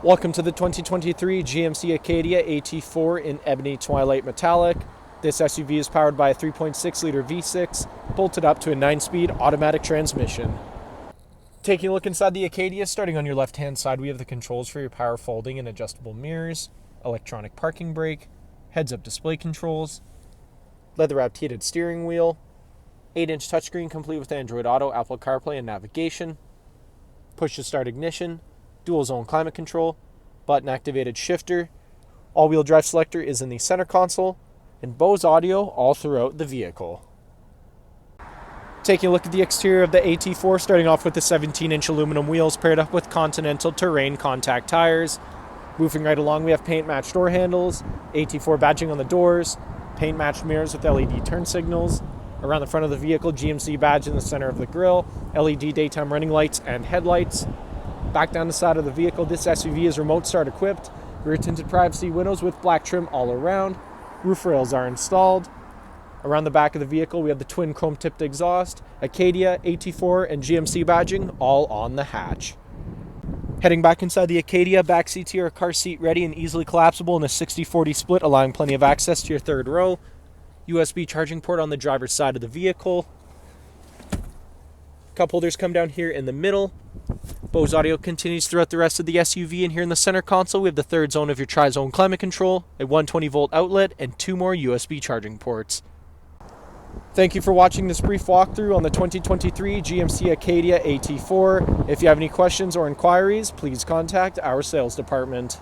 Welcome to the 2023 GMC Acadia AT4 in Ebony Twilight Metallic. This SUV is powered by a 3.6-liter V6, bolted up to a 9-speed automatic transmission. Taking a look inside the Acadia, starting on your left-hand side, we have the controls for your power folding and adjustable mirrors, electronic parking brake, heads-up display controls, leather-wrapped heated steering wheel, 8-inch touchscreen complete with Android Auto, Apple CarPlay, and navigation, push-to-start ignition, dual-zone climate control, button-activated shifter. All-wheel drive selector is in the center console, and Bose audio all throughout the vehicle. Taking a look at the exterior of the AT4, starting off with the 17-inch aluminum wheels paired up with Continental Terrain contact tires. Moving right along, we have paint-matched door handles, AT4 badging on the doors, paint-matched mirrors with LED turn signals. Around the front of the vehicle, GMC badge in the center of the grille, LED daytime running lights and headlights. Back down the side of the vehicle, this SUV is remote start equipped. Rear tinted privacy windows with black trim all around. Roof rails are installed. Around the back of the vehicle, we have the twin chrome tipped exhaust, Acadia, AT4, and GMC badging all on the hatch. Heading back inside the Acadia, back seats here are car seat ready and easily collapsible in a 60-40 split, allowing plenty of access to your third row. USB charging port on the driver's side of the vehicle. Cup holders come down here in the middle. Bose audio continues throughout the rest of the SUV, and here in the center console we have the third zone of your tri-zone climate control, a 120-volt outlet, and 2 more USB charging ports. Thank you for watching this brief walkthrough on the 2023 GMC Acadia AT4. If you have any questions or inquiries, please contact our sales department.